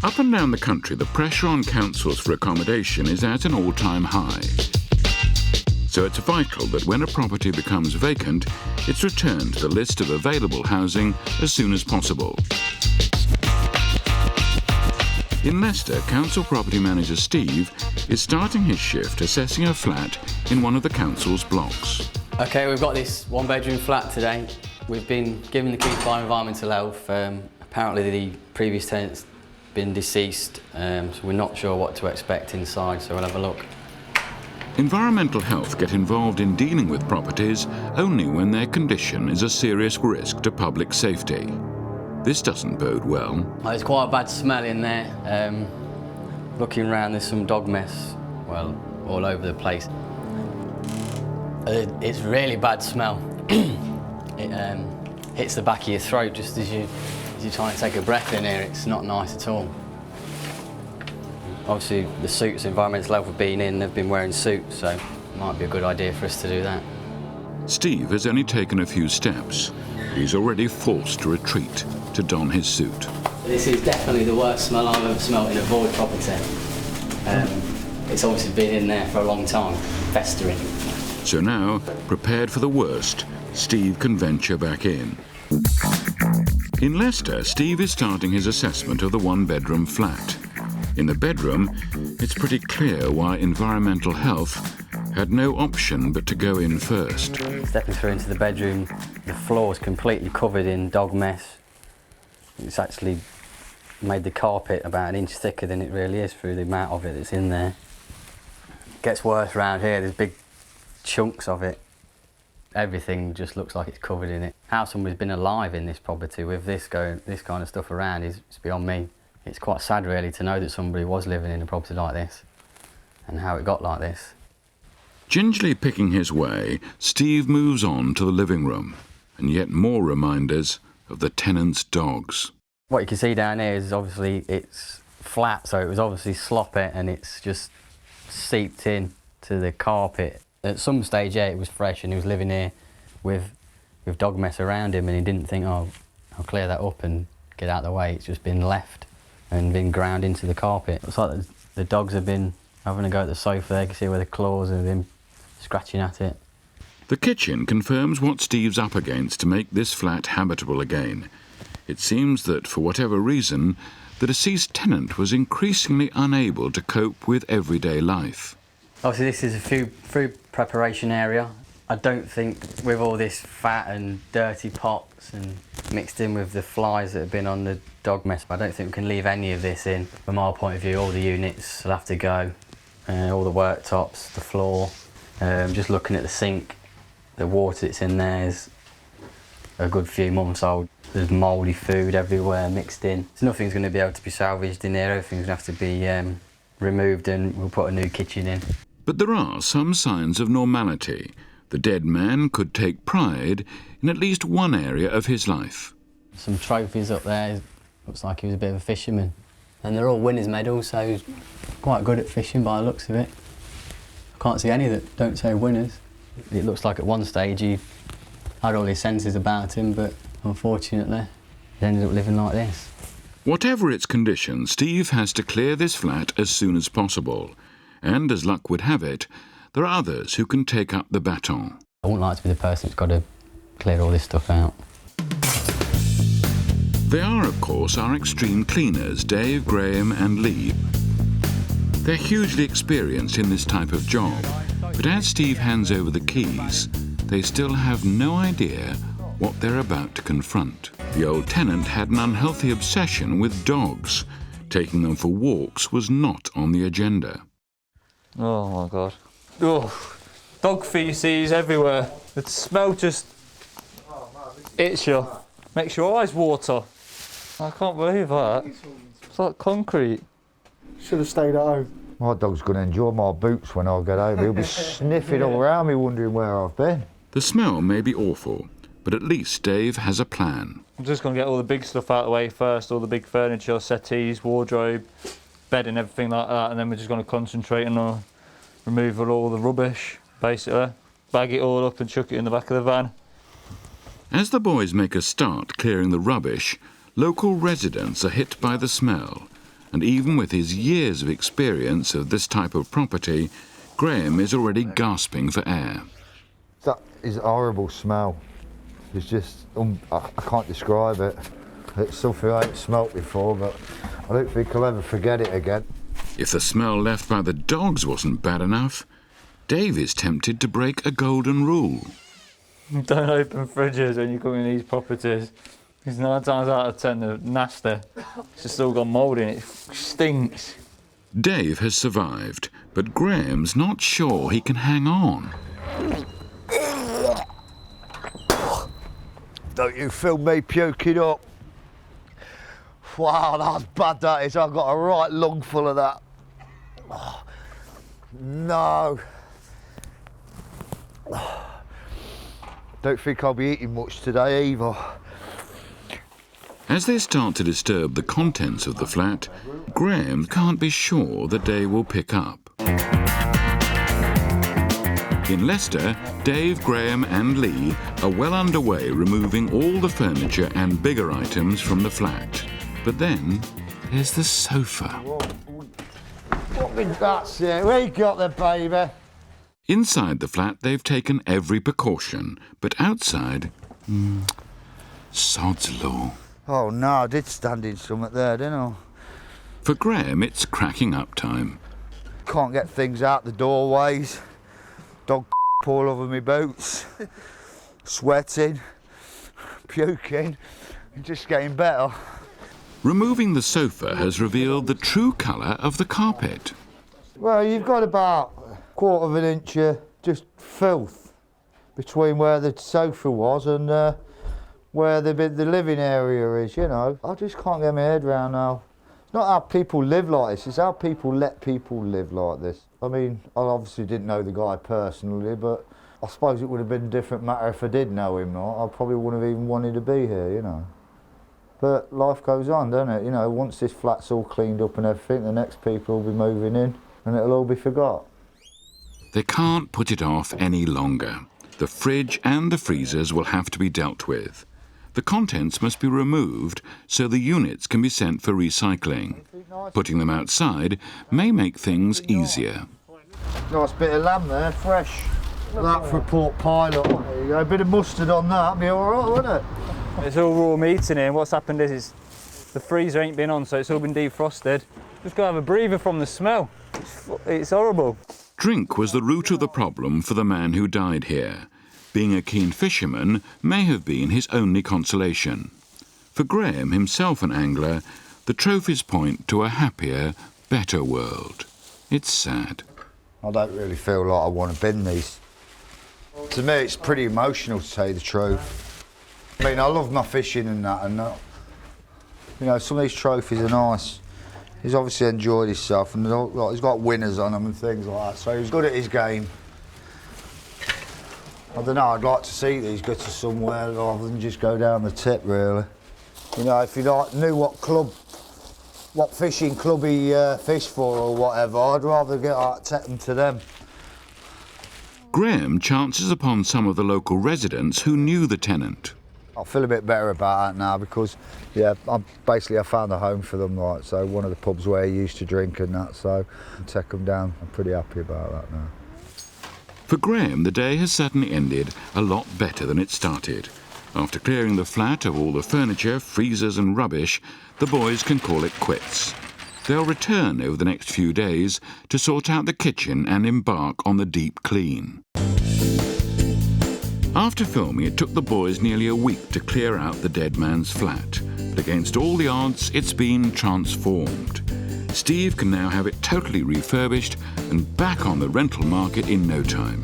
Up and down the country, the pressure on councils for accommodation is at an all-time high. So it's vital that when a property becomes vacant, it's returned to the list of available housing as soon as possible. In Leicester, council property manager Steve is starting his shift assessing a flat in one of the council's blocks. OK, we've got this one-bedroom flat today. We've been given the key by environmental health. Apparently the previous tenant's been deceased, so we're not sure what to expect inside, so we'll have a look. Environmental health get involved in dealing with properties only when their condition is a serious risk to public safety. This doesn't bode well. There's quite a bad smell in there. Looking around, there's some dog mess, well, all over the place. It's really bad smell. It hits the back of your throat just as you try and take a breath in here. It's not nice at all. Obviously, the suits environmental health have been in, they've been wearing suits, so it might be a good idea for us to do that. Steve has only taken a few steps. He's already forced to retreat to don his suit. This is definitely the worst smell I've ever smelled in a void property. It's obviously been in there for a long time, festering. So now, prepared for the worst, Steve can venture back in. In Leicester, Steve is starting his assessment of the one-bedroom flat. In the bedroom, it's pretty clear why environmental health had no option but to go in first. Stepping through into the bedroom, the floor is completely covered in dog mess. It's actually made the carpet about an inch thicker than it really is through the amount of it that's in there. It gets worse around here, there's big chunks of it. Everything just looks like it's covered in it. How somebody's been alive in this property with this kind of stuff around is beyond me. It's quite sad really to know that somebody was living in a property like this and how it got like this. Gingerly picking his way, Steve moves on to the living room, and yet more reminders of the tenant's dogs. What you can see down here is obviously it's flat, so it was obviously sloppy and it's just seeped in to the carpet. At some stage, yeah, it was fresh and he was living here with dog mess around him and he didn't think, oh, I'll clear that up and get out of the way. It's just been left and been ground into the carpet. Looks like the dogs have been having a go at the sofa there. You can see where the claws have been scratching at it. The kitchen confirms what Steve's up against to make this flat habitable again. It seems that, for whatever reason, the deceased tenant was increasingly unable to cope with everyday life. Obviously this is a food preparation area. I don't think with all this fat and dirty pots and mixed in with the flies that have been on the dog mess, I don't think we can leave any of this in. From our point of view, all the units will have to go, all the worktops, the floor. Just looking at the sink, the water that's in there is a good few months old. There's mouldy food everywhere mixed in. So nothing's going to be able to be salvaged in there. Everything's going to have to be removed and we'll put a new kitchen in. But there are some signs of normality. The dead man could take pride in at least one area of his life. Some trophies up there. Looks like he was a bit of a fisherman. And they're all winners' medals, so he's quite good at fishing by the looks of it. I can't see any that don't say winners. It looks like at one stage he had all his senses about him, but unfortunately he ended up living like this. Whatever its condition, Steve has to clear this flat as soon as possible. And as luck would have it, there are others who can take up the baton. I wouldn't like to be the person that's got to clear all this stuff out. They are, of course, our extreme cleaners, Dave, Graham and Lee. They're hugely experienced in this type of job, but as Steve hands over the keys, they still have no idea what they're about to confront. The old tenant had an unhealthy obsession with dogs. Taking them for walks was not on the agenda. Oh my God. Oh, dog feces everywhere. The smell just hits you. Makes your eyes water. I can't believe that. It's like concrete. Should have stayed at home. My dog's going to enjoy my boots when I get home. He'll be sniffing all around me, wondering where I've been. The smell may be awful, but at least Dave has a plan. I'm just going to get all the big stuff out of the way first, all the big furniture, settees, wardrobe, bed and everything like that, and then we're just going to concentrate on removal all the rubbish, basically. Bag it all up and chuck it in the back of the van. As the boys make a start clearing the rubbish, local residents are hit by the smell and even with his years of experience of this type of property, Graham is already gasping for air. That is a horrible smell. It's just, I can't describe it. It's something I haven't smelt before, but I don't think I'll ever forget it again. If the smell left by the dogs wasn't bad enough, Dave is tempted to break a golden rule. Don't open fridges when you come in these properties. Because 9 times out of 10 they're nasty. It's just all got mould in it. It stinks. Dave has survived, but Graham's not sure he can hang on. Don't you film me puking up? Wow, that's bad, that is. I've got a right lung full of that. Oh, no. Don't think I'll be eating much today either. As they start to disturb the contents of the flat, Graham can't be sure that Dave will pick up. In Leicester, Dave, Graham and Lee are well underway removing all the furniture and bigger items from the flat. But then there's the sofa. That's it. Where you got there, baby? Inside the flat, they've taken every precaution, but outside, sod's law. Oh no, I did stand in something there, didn't I? For Graham, it's cracking up time. Can't get things out the doorways. Dog all over my boots. Sweating. Puking. Just getting better. Removing the sofa has revealed the true colour of the carpet. Well, you've got about 1/4 of an inch of just filth between where the sofa was and where the living area is, you know. I just can't get my head around now. It's not how people live like this, it's how people let people live like this. I mean, I obviously didn't know the guy personally, but I suppose it would have been a different matter if I did know him, right? I probably wouldn't have even wanted to be here, you know. But life goes on, doesn't it? You know, once this flat's all cleaned up and everything, the next people will be moving in and it'll all be forgot. They can't put it off any longer. The fridge and the freezers will have to be dealt with. The contents must be removed so the units can be sent for recycling. Putting them outside may make things easier. Nice bit of lamb there, fresh. That for a pork pie, look. There you go, a bit of mustard on that, be all right, wouldn't it? It's all raw meat in here, and what's happened is the freezer ain't been on, so it's all been defrosted. Just got to have a breather from the smell. It's horrible. Drink was the root of the problem for the man who died here. Being a keen fisherman may have been his only consolation. For Graham, himself an angler, the trophies point to a happier, better world. It's sad. I don't really feel like I want to bin these. To me, it's pretty emotional, to tell you the truth. I mean, I love my fishing and that, you know, some of these trophies are nice. He's obviously enjoyed himself, and he's got winners on them and things like that, so he's good at his game. I don't know, I'd like to see these go to somewhere rather than just go down the tip, really. You know, if you knew what fishing club he fished for or whatever, I'd rather take them to them. Graham chances upon some of the local residents who knew the tenant. I feel a bit better about that now because, yeah, I found a home for them, like, so one of the pubs where he used to drink and that, so I take them down. I'm pretty happy about that now. For Graham, the day has certainly ended a lot better than it started. After clearing the flat of all the furniture, freezers and rubbish, the boys can call it quits. They'll return over the next few days to sort out the kitchen and embark on the deep clean. After filming, it took the boys nearly a week to clear out the dead man's flat, but against all the odds, it's been transformed. Steve can now have it totally refurbished and back on the rental market in no time.